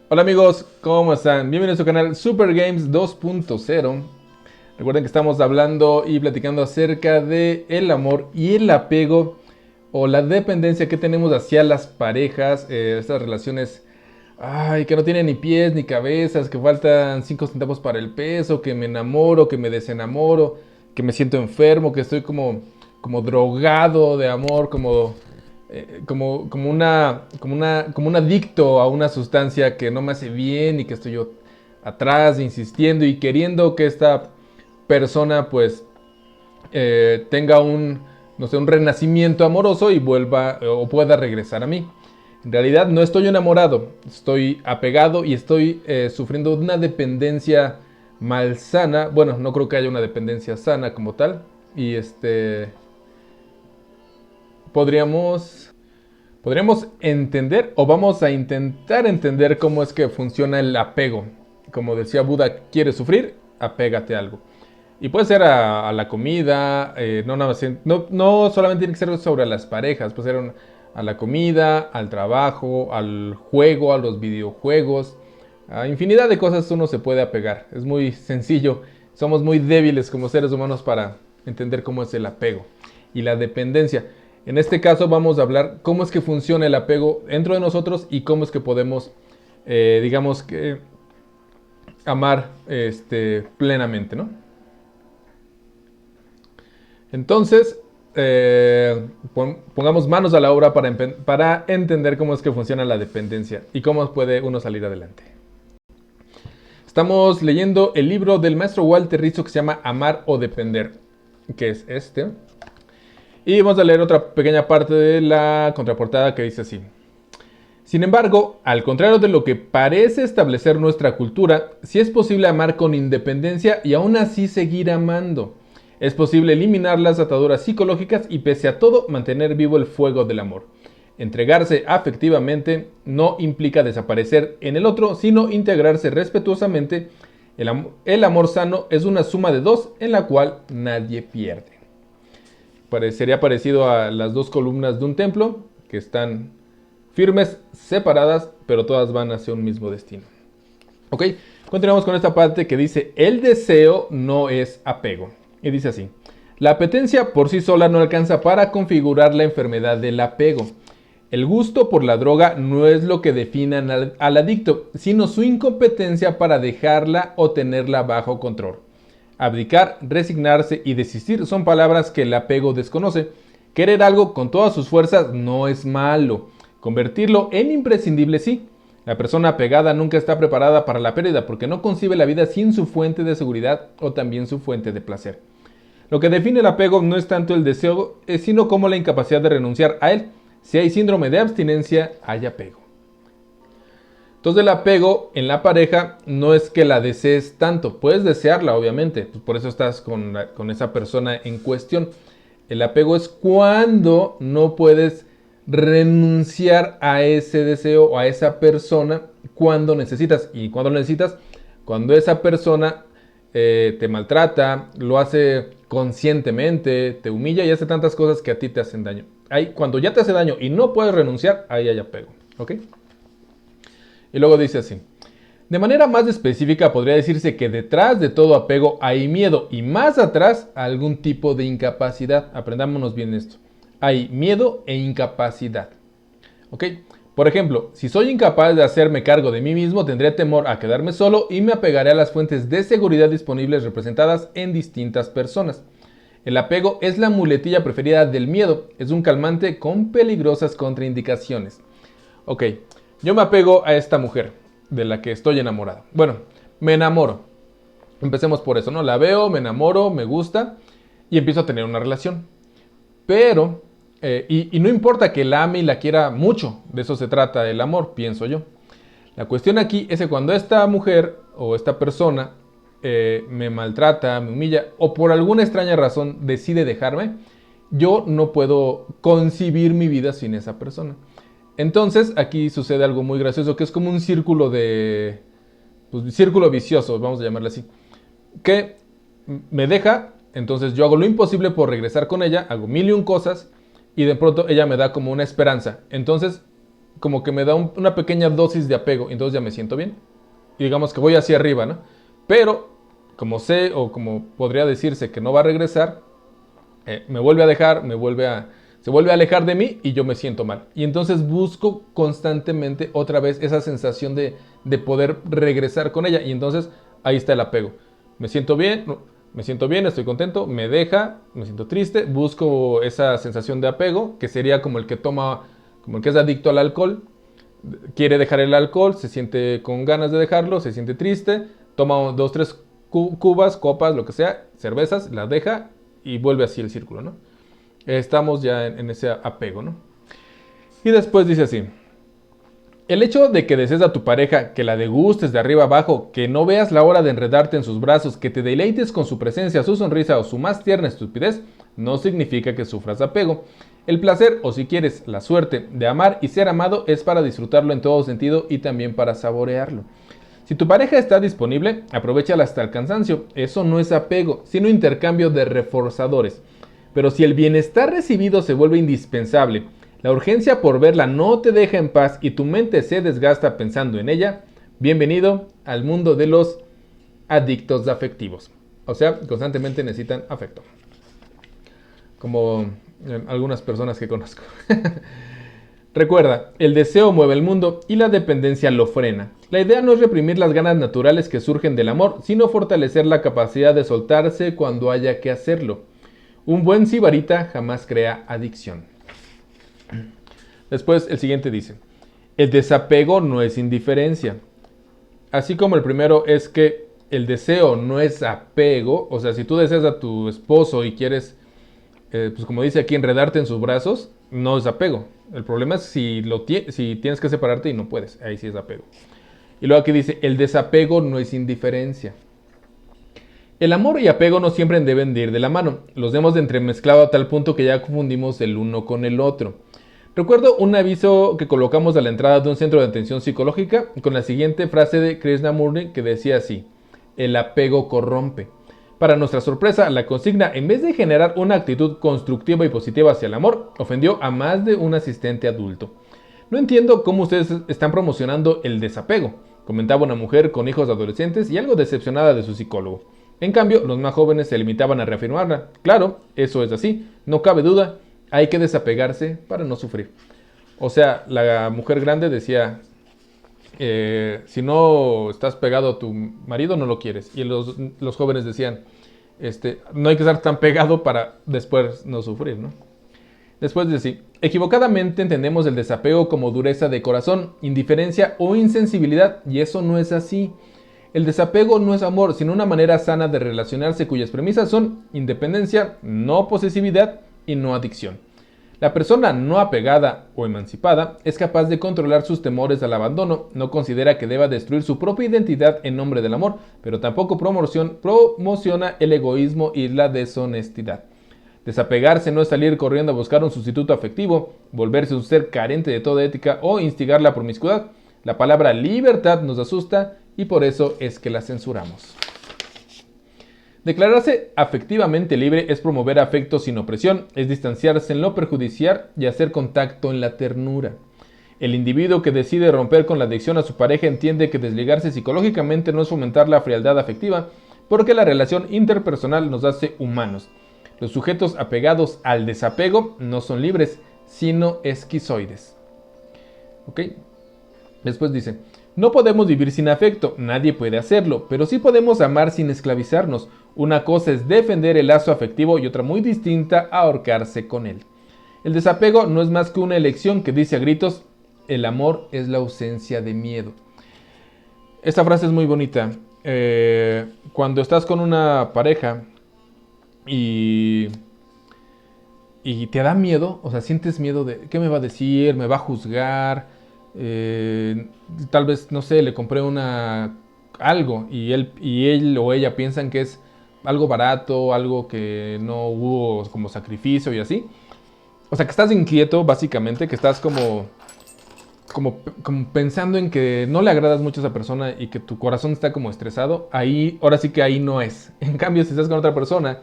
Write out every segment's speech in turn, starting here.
Hola amigos, ¿cómo están? Bienvenidos a su canal Super Games 2.0. Recuerden que estamos hablando y platicando acerca de el amor y el apego o la dependencia que tenemos hacia las parejas, estas relaciones que no tienen ni pies ni cabezas, que faltan 5 centavos para el peso, que me enamoro, que me desenamoro, que me siento enfermo, que estoy como drogado de amor, como un adicto a una sustancia que no me hace bien y que estoy yo atrás insistiendo y queriendo que esta persona pues tenga no sé, un renacimiento amoroso y vuelva o pueda regresar a mí. En realidad no estoy enamorado, estoy apegado y estoy sufriendo una dependencia malsana. Bueno, no creo que haya una dependencia sana como tal. Y podríamos entender o vamos a intentar entender cómo es que funciona el apego. Como decía Buda, ¿quieres sufrir? Apégate a algo. Y puede ser a la comida, no solamente tiene que ser sobre las parejas, puede ser a la comida, al trabajo, al juego, a los videojuegos. A infinidad de cosas uno se puede apegar. Es muy sencillo. Somos muy débiles como seres humanos para entender cómo es el apego y la dependencia. En este caso vamos a hablar cómo es que funciona el apego dentro de nosotros y cómo es que podemos, digamos que, amar plenamente, ¿no? Entonces, pongamos manos a la obra para entender cómo es que funciona la dependencia y cómo puede uno salir adelante. Estamos leyendo el libro del maestro Walter Rizzo que se llama Amar o Depender, que es este. Y vamos a leer otra pequeña parte de la contraportada que dice así. Sin embargo, al contrario de lo que parece establecer nuestra cultura, sí es posible amar con independencia y aún así seguir amando. Es posible eliminar las ataduras psicológicas y pese a todo mantener vivo el fuego del amor. Entregarse afectivamente no implica desaparecer en el otro, sino integrarse respetuosamente. El amor sano es una suma de dos en la cual nadie pierde. Sería parecido a las dos columnas de un templo que están firmes, separadas, pero todas van hacia un mismo destino. Ok, continuamos con esta parte que dice, el deseo no es apego. Y dice así, la apetencia por sí sola no alcanza para configurar la enfermedad del apego. El gusto por la droga no es lo que define al adicto, sino su incompetencia para dejarla o tenerla bajo control. Abdicar, resignarse y desistir son palabras que el apego desconoce. Querer algo con todas sus fuerzas no es malo. Convertirlo en imprescindible sí. La persona apegada nunca está preparada para la pérdida porque no concibe la vida sin su fuente de seguridad o también su fuente de placer. Lo que define el apego no es tanto el deseo, sino como la incapacidad de renunciar a él. Si hay síndrome de abstinencia, hay apego. Entonces el apego en la pareja no es que la desees tanto, puedes desearla obviamente, pues por eso estás con esa persona en cuestión. El apego es cuando no puedes renunciar a ese deseo o a esa persona cuando necesitas. Y cuando lo necesitas, cuando esa persona te maltrata, lo hace conscientemente, te humilla y hace tantas cosas que a ti te hacen daño. Cuando ya te hace daño y no puedes renunciar, ahí hay apego. ¿Ok? Y luego dice así. De manera más específica podría decirse que detrás de todo apego hay miedo y más atrás algún tipo de incapacidad. Aprendámonos bien esto. Hay miedo e incapacidad. ¿Ok? Por ejemplo, si soy incapaz de hacerme cargo de mí mismo, tendré temor a quedarme solo y me apegaré a las fuentes de seguridad disponibles representadas en distintas personas. El apego es la muletilla preferida del miedo. Es un calmante con peligrosas contraindicaciones. Ok, yo me apego a esta mujer de la que estoy enamorado. Bueno, me enamoro. Empecemos por eso, ¿no? La veo, me enamoro, me gusta y empiezo a tener una relación. Pero, y no importa que la ame y la quiera mucho, de eso se trata el amor, pienso yo. La cuestión aquí es que cuando esta mujer o esta persona me maltrata, me humilla o por alguna extraña razón decide dejarme, yo no puedo concebir mi vida sin esa persona. Entonces aquí sucede algo muy gracioso que es como un círculo pues, círculo vicioso, vamos a llamarlo así, que me deja, entonces yo hago lo imposible por regresar con ella, hago mil y un cosas y de pronto ella me da como una esperanza. Entonces como que me da una pequeña dosis de apego, entonces ya me siento bien. Y digamos que voy hacia arriba, ¿no? Pero, como sé, o como podría decirse que no va a regresar, me vuelve a dejar, se vuelve a alejar de mí y yo me siento mal. Y entonces busco constantemente otra vez esa sensación de poder regresar con ella. Y entonces ahí está el apego. Me siento bien, estoy contento, me deja, me siento triste, busco esa sensación de apego, que sería como el que toma, como el que es adicto al alcohol, quiere dejar el alcohol, se siente con ganas de dejarlo, se siente triste, toma dos, tres cubas, copas, lo que sea, cervezas, las deja y vuelve así el círculo, ¿no? Estamos ya en ese apego, ¿no? Y después dice así: el hecho de que desees a tu pareja, que la degustes de arriba abajo, que no veas la hora de enredarte en sus brazos, que te deleites con su presencia, su sonrisa o su más tierna estupidez, no significa que sufras apego. El placer, o si quieres, la suerte de amar y ser amado es para disfrutarlo en todo sentido y también para saborearlo. Si tu pareja está disponible, aprovéchala hasta el cansancio. Eso no es apego, sino intercambio de reforzadores. Pero si el bienestar recibido se vuelve indispensable, la urgencia por verla no te deja en paz y tu mente se desgasta pensando en ella, bienvenido al mundo de los adictos afectivos. O sea, constantemente necesitan afecto. Como algunas personas que conozco. Recuerda, el deseo mueve el mundo y la dependencia lo frena. La idea no es reprimir las ganas naturales que surgen del amor, sino fortalecer la capacidad de soltarse cuando haya que hacerlo. Un buen sibarita jamás crea adicción. Después el siguiente dice: el desapego no es indiferencia. Así como el primero es que el deseo no es apego, o sea, si tú deseas a tu esposo y quieres, pues como dice aquí, enredarte en sus brazos, no es apego. El problema es si tienes que separarte y no puedes, ahí sí es apego. Y luego aquí dice: el desapego no es indiferencia. El amor y apego no siempre deben de ir de la mano. Los hemos de entremezclado a tal punto que ya confundimos el uno con el otro. Recuerdo un aviso que colocamos a la entrada de un centro de atención psicológica con la siguiente frase de Krishnamurti que decía así: el apego corrompe. Para nuestra sorpresa, la consigna, en vez de generar una actitud constructiva y positiva hacia el amor, ofendió a más de un asistente adulto. No entiendo cómo ustedes están promocionando el desapego, comentaba una mujer con hijos adolescentes y algo decepcionada de su psicólogo. En cambio, los más jóvenes se limitaban a reafirmarla. Claro, eso es así, no cabe duda, hay que desapegarse para no sufrir. O sea, la mujer grande decía: si no estás pegado a tu marido, no lo quieres. Y los jóvenes decían: no hay que estar tan pegado para después no sufrir, ¿no? Después de sí, equivocadamente entendemos el desapego como dureza de corazón, indiferencia o insensibilidad, y eso no es así. El desapego no es amor, sino una manera sana de relacionarse cuyas premisas son independencia, no posesividad y no adicción. La persona no apegada o emancipada es capaz de controlar sus temores al abandono, no considera que deba destruir su propia identidad en nombre del amor, pero tampoco promociona el egoísmo y la deshonestidad. Desapegarse no es salir corriendo a buscar un sustituto afectivo, volverse un ser carente de toda ética o instigar la promiscuidad. La palabra libertad nos asusta y por eso es que la censuramos. Declararse afectivamente libre es promover afecto sin opresión, es distanciarse en lo perjudicial y hacer contacto en la ternura. El individuo que decide romper con la adicción a su pareja entiende que desligarse psicológicamente no es fomentar la frialdad afectiva, porque la relación interpersonal nos hace humanos. Los sujetos apegados al desapego no son libres, sino esquizoides. ¿Ok? Después dice: no podemos vivir sin afecto, nadie puede hacerlo, pero sí podemos amar sin esclavizarnos. Una cosa es defender el lazo afectivo y otra muy distinta ahorcarse con él. El desapego no es más que una elección que dice a gritos: el amor es la ausencia de miedo. Esta frase es muy bonita. Cuando estás con una pareja y te da miedo, o sea, sientes miedo de qué me va a decir, me va a juzgar, tal vez, no sé, le compré algo y él o ella piensan que es algo barato, algo que no hubo como sacrificio y así. O sea, que estás inquieto, básicamente, que estás como pensando en que no le agradas mucho a esa persona y que tu corazón está como estresado. Ahí, ahora sí que ahí no es. En cambio, si estás con otra persona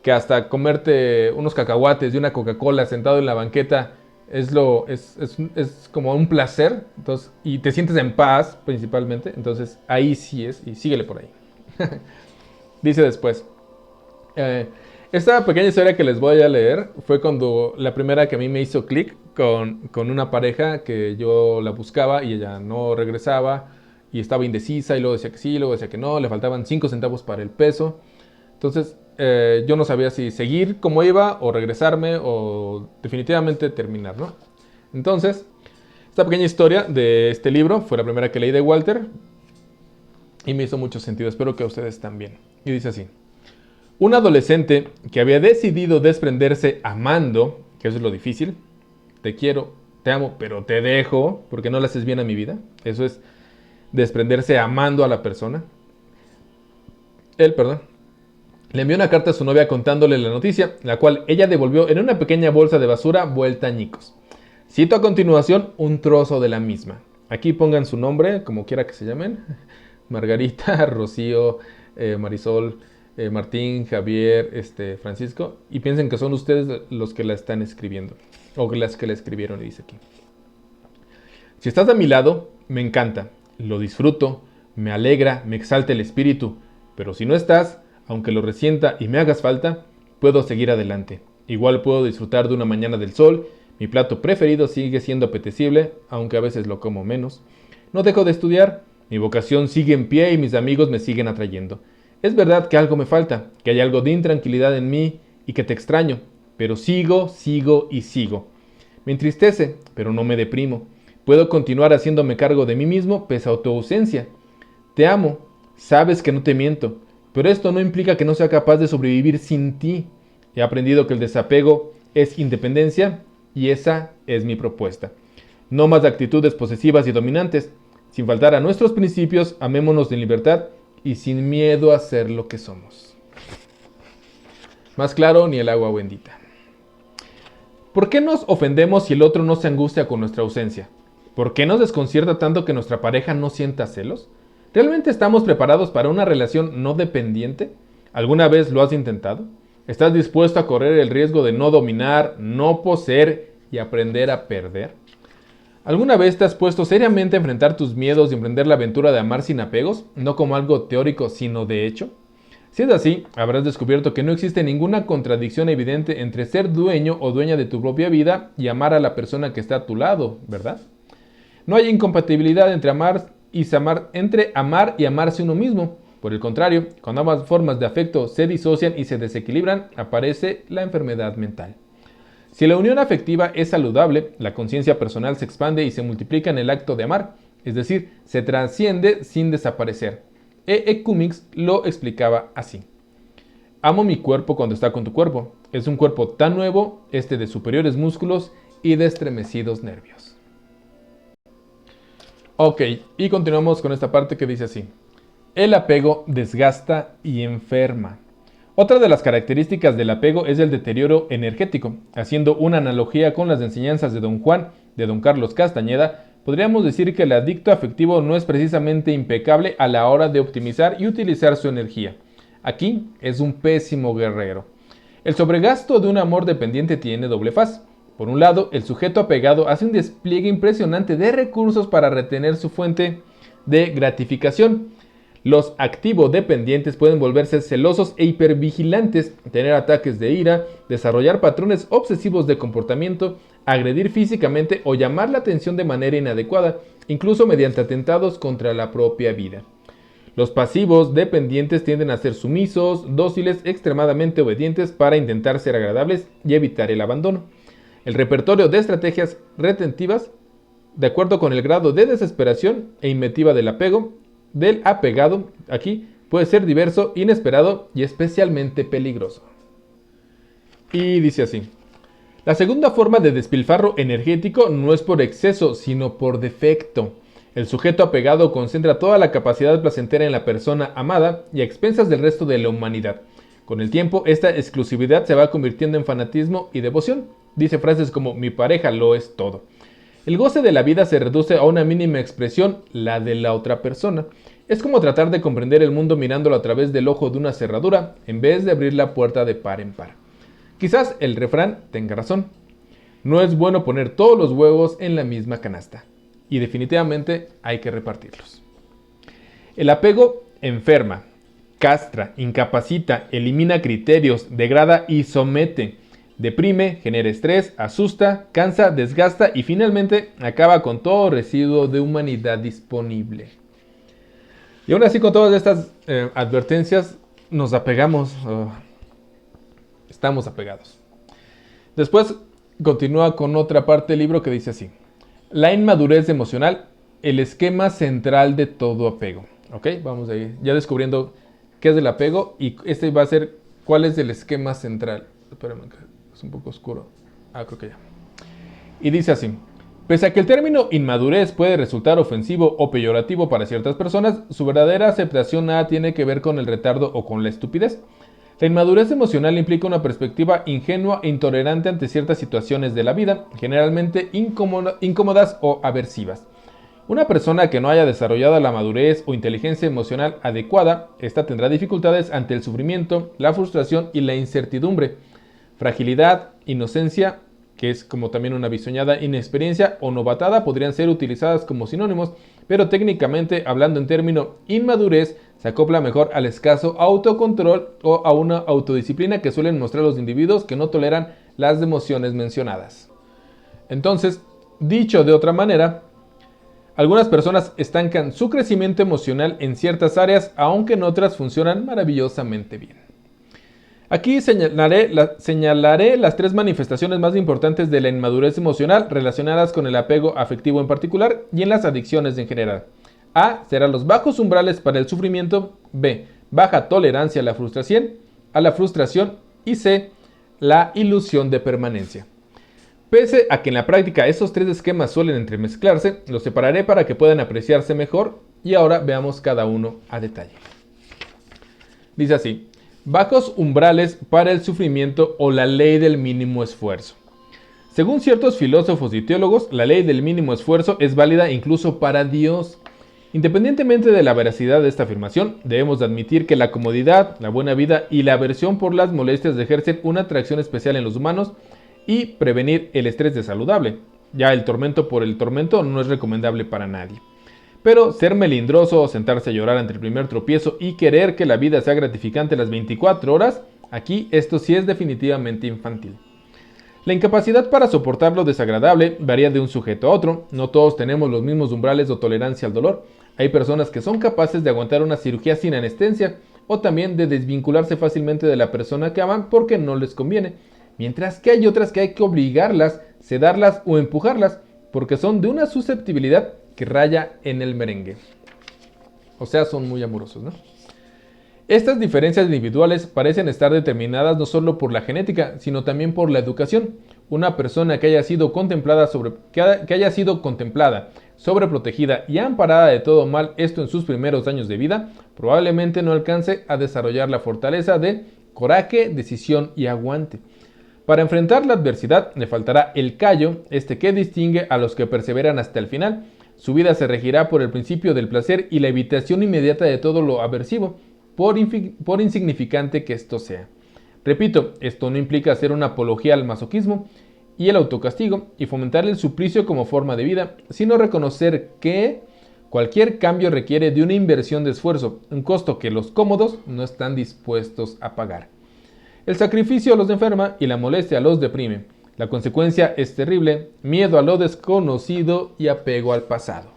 que hasta comerte unos cacahuates y una Coca-Cola sentado en la banqueta Es como un placer, entonces, y te sientes en paz principalmente, entonces ahí sí es, y síguele por ahí. Dice después, eh, esta pequeña historia que les voy a leer fue cuando la primera que a mí me hizo clic con una pareja que yo la buscaba y ella no regresaba y estaba indecisa y luego decía que sí, luego decía que no, le faltaban 5 centavos para el peso. Entonces yo no sabía si seguir como iba o regresarme o definitivamente terminar, ¿no? Entonces, esta pequeña historia de este libro fue la primera que leí de Walter y me hizo mucho sentido, espero que a ustedes también. Y dice así. Un adolescente que había decidido desprenderse amando, que eso es lo difícil, te quiero, te amo, pero te dejo porque no le haces bien a mi vida. Eso es desprenderse amando a la persona. Él, perdón. Le envió una carta a su novia contándole la noticia, la cual ella devolvió en una pequeña bolsa de basura vuelta añicos. Cito a continuación un trozo de la misma. Aquí pongan su nombre, como quiera que se llamen. Margarita, Rocío, Marisol, Martín, Javier, Francisco. Y piensen que son ustedes los que la están escribiendo. O las que la escribieron, dice aquí. Si estás a mi lado, me encanta, lo disfruto, me alegra, me exalta el espíritu. Pero si no estás, aunque lo resienta y me hagas falta, puedo seguir adelante. Igual puedo disfrutar de una mañana del sol, mi plato preferido sigue siendo apetecible, aunque a veces lo como menos. No dejo de estudiar, mi vocación sigue en pie y mis amigos me siguen atrayendo. Es verdad que algo me falta, que hay algo de intranquilidad en mí y que te extraño, pero sigo, sigo y sigo. Me entristece, pero no me deprimo. Puedo continuar haciéndome cargo de mí mismo pese a tu ausencia. Te amo, sabes que no te miento, pero esto no implica que no sea capaz de sobrevivir sin ti. He aprendido que el desapego es independencia y esa es mi propuesta. No más actitudes posesivas y dominantes. Sin faltar a nuestros principios, amémonos en libertad y sin miedo a ser lo que somos. Más claro ni el agua bendita. ¿Por qué nos ofendemos si el otro no se angustia con nuestra ausencia? ¿Por qué nos desconcierta tanto que nuestra pareja no sienta celos? ¿Realmente estamos preparados para una relación no dependiente? ¿Alguna vez lo has intentado? ¿Estás dispuesto a correr el riesgo de no dominar, no poseer y aprender a perder? ¿Alguna vez te has puesto seriamente a enfrentar tus miedos y emprender la aventura de amar sin apegos, no como algo teórico, sino de hecho? Si es así, habrás descubierto que no existe ninguna contradicción evidente entre ser dueño o dueña de tu propia vida y amar a la persona que está a tu lado, ¿verdad? No hay incompatibilidad entre amar y amarse uno mismo. Por el contrario, cuando ambas formas de afecto se disocian y se desequilibran, aparece la enfermedad mental. Si la unión afectiva es saludable, la conciencia personal se expande y se multiplica en el acto de amar, es decir, se trasciende sin desaparecer. Cummings lo explicaba así. Amo mi cuerpo cuando está con tu cuerpo. Es un cuerpo tan nuevo, de superiores músculos y de estremecidos nervios. Ok, y continuamos con esta parte que dice así. El apego desgasta y enferma. Otra de las características del apego es el deterioro energético. Haciendo una analogía con las enseñanzas de Don Juan, de Don Carlos Castañeda, podríamos decir que el adicto afectivo no es precisamente impecable a la hora de optimizar y utilizar su energía. Aquí es un pésimo guerrero. El sobregasto de un amor dependiente tiene doble faz. Por un lado, el sujeto apegado hace un despliegue impresionante de recursos para retener su fuente de gratificación. Los activo-dependientes pueden volverse celosos e hipervigilantes, tener ataques de ira, desarrollar patrones obsesivos de comportamiento, agredir físicamente o llamar la atención de manera inadecuada, incluso mediante atentados contra la propia vida. Los pasivos dependientes tienden a ser sumisos, dóciles, extremadamente obedientes para intentar ser agradables y evitar el abandono. El repertorio de estrategias retentivas, de acuerdo con el grado de desesperación e inventiva del apegado, aquí puede ser diverso, inesperado y especialmente peligroso. Y dice así. La segunda forma de despilfarro energético no es por exceso, sino por defecto. El sujeto apegado concentra toda la capacidad placentera en la persona amada y a expensas del resto de la humanidad. Con el tiempo, esta exclusividad se va convirtiendo en fanatismo y devoción. Dice frases como mi pareja lo es todo. El goce de la vida se reduce a una mínima expresión, la de la otra persona. Es como tratar de comprender el mundo mirándolo a través del ojo de una cerradura, en vez de abrir la puerta de par en par. Quizás el refrán tenga razón. No es bueno poner todos los huevos en la misma canasta. Y definitivamente hay que repartirlos. El apego enferma, castra, incapacita, elimina criterios, degrada y somete. Deprime, genera estrés, asusta, cansa, desgasta y finalmente acaba con todo residuo de humanidad disponible. Y aún así, con todas estas advertencias, nos apegamos, estamos apegados. Después continúa con otra parte del libro que dice así: la inmadurez emocional, el esquema central de todo apego. ¿Ok? Vamos a ir ya descubriendo qué es el apego y este va a ser cuál es el esquema central. Espérame, es un poco oscuro. Creo que ya. Y dice así: pese a que el término inmadurez puede resultar ofensivo o peyorativo para ciertas personas, su verdadera aceptación nada tiene que ver con el retardo o con la estupidez. La inmadurez emocional implica una perspectiva ingenua e intolerante ante ciertas situaciones de la vida, generalmente incómodas o aversivas. Una persona que no haya desarrollado la madurez o inteligencia emocional adecuada, esta tendrá dificultades ante el sufrimiento, la frustración y la incertidumbre. Fragilidad, inocencia, que es como también una bisoñada, inexperiencia o novatada podrían ser utilizadas como sinónimos, pero técnicamente, hablando en término inmadurez, se acopla mejor al escaso autocontrol o a una autodisciplina que suelen mostrar los individuos que no toleran las emociones mencionadas. Entonces, dicho de otra manera, algunas personas estancan su crecimiento emocional en ciertas áreas, aunque en otras funcionan maravillosamente bien. Aquí señalaré las tres manifestaciones más importantes de la inmadurez emocional relacionadas con el apego afectivo en particular y en las adicciones en general. A. Serán los bajos umbrales para el sufrimiento. B. Baja tolerancia a la frustración. Y C. La ilusión de permanencia. Pese a que en la práctica estos tres esquemas suelen entremezclarse, los separaré para que puedan apreciarse mejor y ahora veamos cada uno a detalle. Dice así: bajos umbrales para el sufrimiento o la ley del mínimo esfuerzo. Según ciertos filósofos y teólogos, la ley del mínimo esfuerzo es válida incluso para Dios. Independientemente de la veracidad de esta afirmación, debemos admitir que la comodidad, la buena vida y la aversión por las molestias ejercen una atracción especial en los humanos y prevenir el estrés es saludable. Ya el tormento por el tormento no es recomendable para nadie. Pero ser melindroso, sentarse a llorar ante el primer tropiezo y querer que la vida sea gratificante las 24 horas, aquí esto sí es definitivamente infantil. La incapacidad para soportar lo desagradable varía de un sujeto a otro. No todos tenemos los mismos umbrales o tolerancia al dolor. Hay personas que son capaces de aguantar una cirugía sin anestesia o también de desvincularse fácilmente de la persona que aman porque no les conviene. Mientras que hay otras que hay que obligarlas, sedarlas o empujarlas porque son de una susceptibilidad que raya en el merengue. O sea, son muy amorosos, ¿no? Estas diferencias individuales parecen estar determinadas no solo por la genética, sino también por la educación. Una persona que haya sido contemplada, sobreprotegida y amparada de todo mal, esto en sus primeros años de vida, probablemente no alcance a desarrollar la fortaleza de coraje, decisión y aguante. Para enfrentar la adversidad le faltará el callo, que distingue a los que perseveran hasta el final. Su vida se regirá por el principio del placer y la evitación inmediata de todo lo aversivo, por insignificante que esto sea. Repito, esto no implica hacer una apología al masoquismo y el autocastigo y fomentar el suplicio como forma de vida, sino reconocer que cualquier cambio requiere de una inversión de esfuerzo, un costo que los cómodos no están dispuestos a pagar. El sacrificio los enferma y la molestia los deprime. La consecuencia es terrible: miedo a lo desconocido y apego al pasado.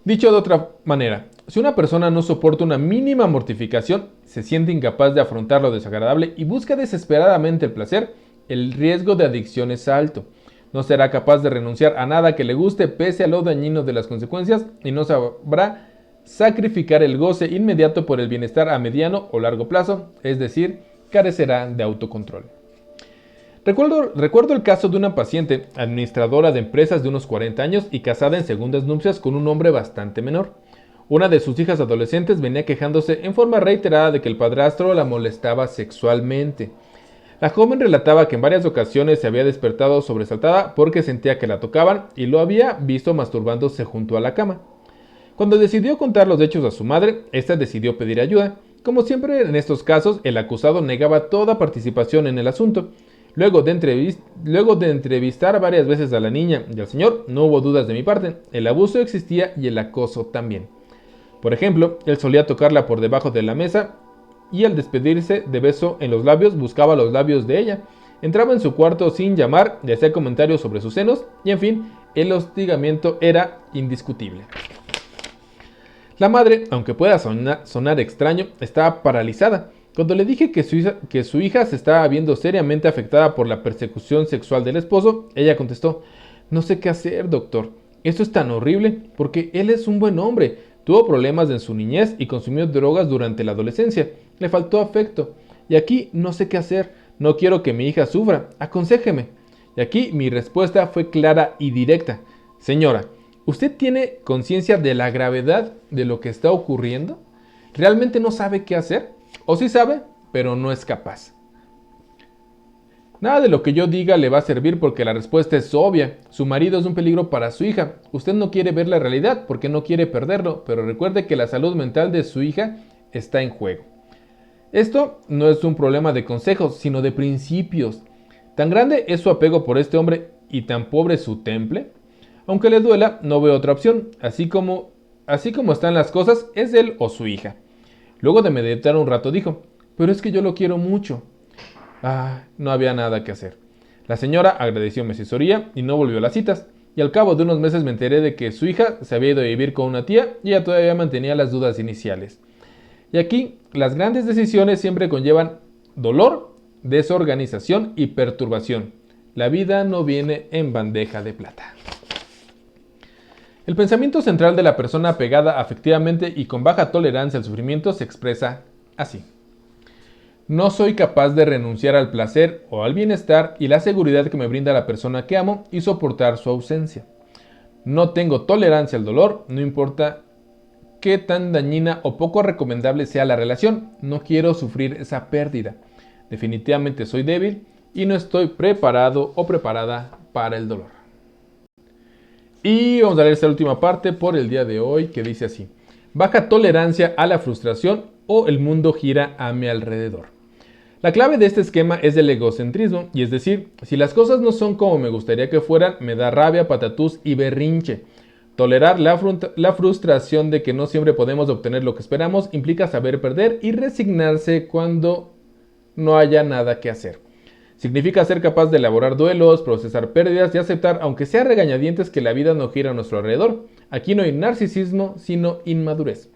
Dicho de otra manera, si una persona no soporta una mínima mortificación, se siente incapaz de afrontar lo desagradable y busca desesperadamente el placer, el riesgo de adicción es alto. No será capaz de renunciar a nada que le guste pese a lo dañino de las consecuencias y no sabrá sacrificar el goce inmediato por el bienestar a mediano o largo plazo, es decir, carecerá de autocontrol. Recuerdo el caso de una paciente, administradora de empresas de unos 40 años y casada en segundas nupcias con un hombre bastante menor. Una de sus hijas adolescentes venía quejándose en forma reiterada de que el padrastro la molestaba sexualmente. La joven relataba que en varias ocasiones se había despertado sobresaltada porque sentía que la tocaban y lo había visto masturbándose junto a la cama. Cuando decidió contar los hechos a su madre, esta decidió pedir ayuda. Como siempre en estos casos, el acusado negaba toda participación en el asunto. Luego de entrevistar varias veces a la niña y al señor, no hubo dudas de mi parte. El abuso existía y el acoso también. Por ejemplo, él solía tocarla por debajo de la mesa y al despedirse de beso en los labios buscaba los labios de ella. Entraba en su cuarto sin llamar, le hacía comentarios sobre sus senos y en fin, el hostigamiento era indiscutible. La madre, aunque pueda sonar extraño, estaba paralizada. Cuando le dije que su hija se estaba viendo seriamente afectada por la persecución sexual del esposo, ella contestó: no sé qué hacer, doctor. Esto es tan horrible porque él es un buen hombre. Tuvo problemas en su niñez y consumió drogas durante la adolescencia. Le faltó afecto. Y aquí no sé qué hacer. No quiero que mi hija sufra. Aconséjeme. Y aquí mi respuesta fue clara y directa. Señora, ¿usted tiene conciencia de la gravedad de lo que está ocurriendo? ¿Realmente no sabe qué hacer? O sí sabe, pero no es capaz. Nada de lo que yo diga le va a servir porque la respuesta es obvia. Su marido es un peligro para su hija. Usted no quiere ver la realidad porque no quiere perderlo, pero recuerde que la salud mental de su hija está en juego. Esto no es un problema de consejos, sino de principios. Tan grande es su apego por este hombre y tan pobre su temple. Aunque le duela, no veo otra opción. Así como están las cosas, es él o su hija. Luego de meditar un rato dijo: pero es que yo lo quiero mucho. No había nada que hacer. La señora agradeció mi asesoría y no volvió a las citas. Y al cabo de unos meses me enteré de que su hija se había ido a vivir con una tía y ella todavía mantenía las dudas iniciales. Y aquí, las grandes decisiones siempre conllevan dolor, desorganización y perturbación. La vida no viene en bandeja de plata. El pensamiento central de la persona apegada afectivamente y con baja tolerancia al sufrimiento se expresa así: no soy capaz de renunciar al placer o al bienestar y la seguridad que me brinda la persona que amo y soportar su ausencia. No tengo tolerancia al dolor, no importa qué tan dañina o poco recomendable sea la relación. No quiero sufrir esa pérdida. Definitivamente soy débil y no estoy preparado o preparada para el dolor. Y vamos a leer esta última parte por el día de hoy, que dice así: baja tolerancia a la frustración o el mundo gira a mi alrededor. La clave de este esquema es el egocentrismo, y es decir, si las cosas no son como me gustaría que fueran, me da rabia, patatús y berrinche. Tolerar la frustración de que no siempre podemos obtener lo que esperamos implica saber perder y resignarse cuando no haya nada que hacer. Significa ser capaz de elaborar duelos, procesar pérdidas y aceptar, aunque sea regañadientes, que la vida no gira a nuestro alrededor. Aquí no hay narcisismo, sino inmadurez.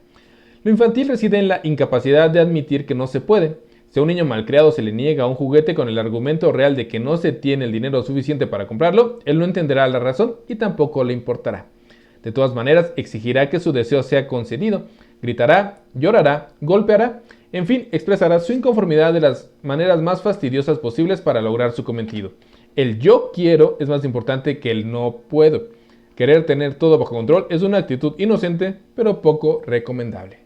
Lo infantil reside en la incapacidad de admitir que no se puede. Si a un niño malcriado se le niega un juguete con el argumento real de que no se tiene el dinero suficiente para comprarlo, él no entenderá la razón y tampoco le importará. De todas maneras, exigirá que su deseo sea concedido, gritará, llorará, golpeará, en fin, expresará su inconformidad de las maneras más fastidiosas posibles para lograr su cometido. El yo quiero es más importante que el no puedo. Querer tener todo bajo control es una actitud inocente, pero poco recomendable.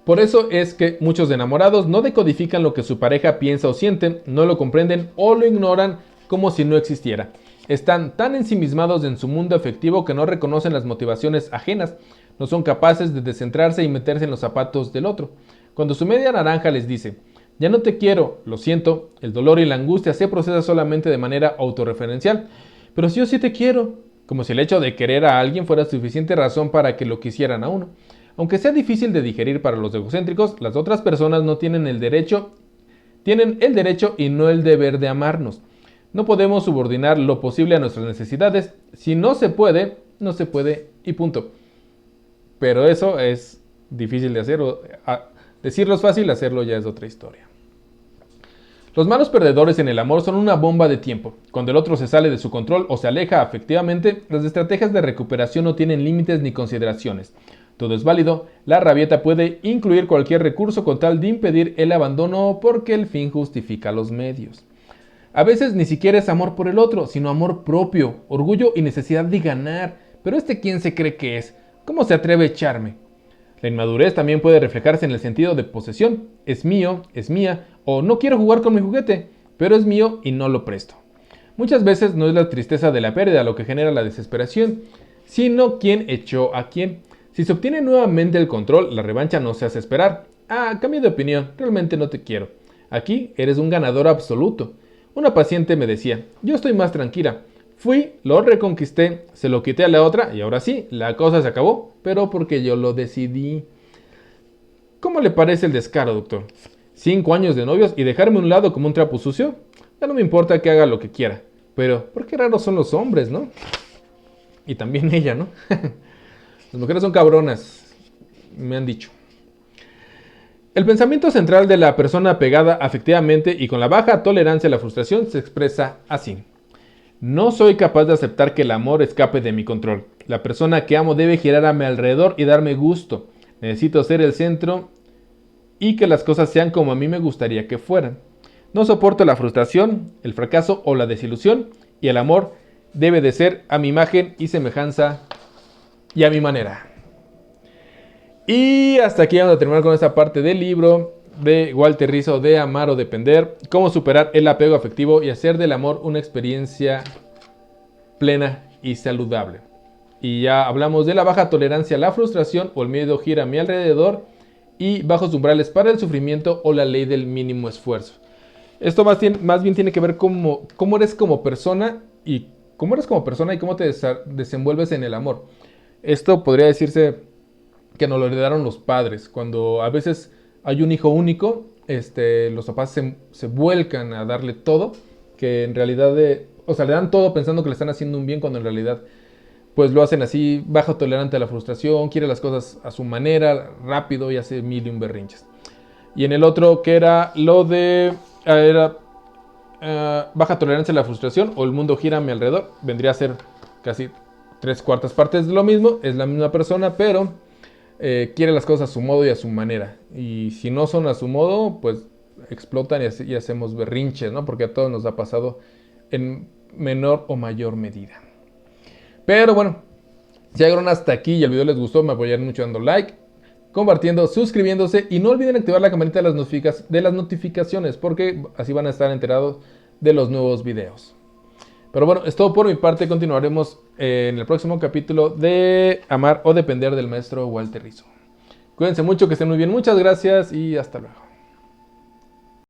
Por eso es que muchos enamorados no decodifican lo que su pareja piensa o siente, no lo comprenden o lo ignoran como si no existiera. Están tan ensimismados en su mundo afectivo que no reconocen las motivaciones ajenas, no son capaces de descentrarse y meterse en los zapatos del otro. Cuando su media naranja les dice: ya no te quiero, lo siento, el dolor y la angustia se procesa solamente de manera autorreferencial. Pero si yo sí te quiero, como si el hecho de querer a alguien fuera suficiente razón para que lo quisieran a uno. Aunque sea difícil de digerir para los egocéntricos, las otras personas no tienen el derecho y no el deber de amarnos. No podemos subordinar lo posible a nuestras necesidades. Si no se puede, no se puede y punto. Pero eso es difícil de hacer. Decirlo es fácil, hacerlo ya es otra historia. Los malos perdedores en el amor son una bomba de tiempo. Cuando el otro se sale de su control o se aleja afectivamente, las estrategias de recuperación no tienen límites ni consideraciones. Todo es válido, la rabieta puede incluir cualquier recurso con tal de impedir el abandono porque el fin justifica los medios. A veces ni siquiera es amor por el otro, sino amor propio, orgullo y necesidad de ganar. Pero ¿quién se cree que es? ¿Cómo se atreve a echarme? La inmadurez también puede reflejarse en el sentido de posesión. Es mío, es mía, o no quiero jugar con mi juguete, pero es mío y no lo presto. Muchas veces no es la tristeza de la pérdida lo que genera la desesperación, sino quién echó a quién. Si se obtiene nuevamente el control, la revancha no se hace esperar. Cambio de opinión, realmente no te quiero. Aquí eres un ganador absoluto. Una paciente me decía, yo estoy más tranquila. Fui, lo reconquisté, se lo quité a la otra y ahora sí, la cosa se acabó, pero porque yo lo decidí. ¿Cómo le parece el descaro, doctor? 5 años de novios y dejarme a un lado como un trapo sucio. Ya no me importa que haga lo que quiera. Pero, ¿por qué raros son los hombres, no? Y también ella, ¿no? Las mujeres son cabronas, me han dicho. El pensamiento central de la persona apegada afectivamente y con la baja tolerancia a la frustración se expresa así. No soy capaz de aceptar que el amor escape de mi control. La persona que amo debe girar a mi alrededor y darme gusto. Necesito ser el centro y que las cosas sean como a mí me gustaría que fueran. No soporto la frustración, el fracaso o la desilusión y el amor debe de ser a mi imagen y semejanza y a mi manera. Y hasta aquí vamos a terminar con esta parte del libro de Walter Rizzo de Amar o Depender, cómo superar el apego afectivo y hacer del amor una experiencia plena y saludable. Y ya hablamos de la baja tolerancia a la frustración o el miedo gira a mi alrededor y bajos umbrales para el sufrimiento o la ley del mínimo esfuerzo. Esto más bien tiene que ver cómo eres como persona y cómo te desenvuelves en el amor. Esto podría decirse que nos lo heredaron los padres. Cuando a veces hay un hijo único, los papás se vuelcan a darle todo, que en realidad, le dan todo pensando que le están haciendo un bien, cuando en realidad pues lo hacen así, bajo tolerante a la frustración, quiere las cosas a su manera, rápido y hace mil y un berrinches. Y en el otro, que era lo de baja tolerancia a la frustración o el mundo gira a mi alrededor, vendría a ser casi 3/4 partes de lo mismo, es la misma persona, pero quiere las cosas a su modo y a su manera. Y si no son a su modo, pues explotan y hacemos berrinches, ¿no? Porque a todos nos ha pasado en menor o mayor medida. Pero bueno, si llegaron hasta aquí y el video les gustó, me apoyaron mucho dando like, compartiendo, suscribiéndose y no olviden activar la campanita de las notificaciones, porque así van a estar enterados de los nuevos videos. Pero bueno, es todo por mi parte. Continuaremos en el próximo capítulo de Amar o Depender del maestro Walter Rizzo. Cuídense mucho, que estén muy bien. Muchas gracias y hasta luego.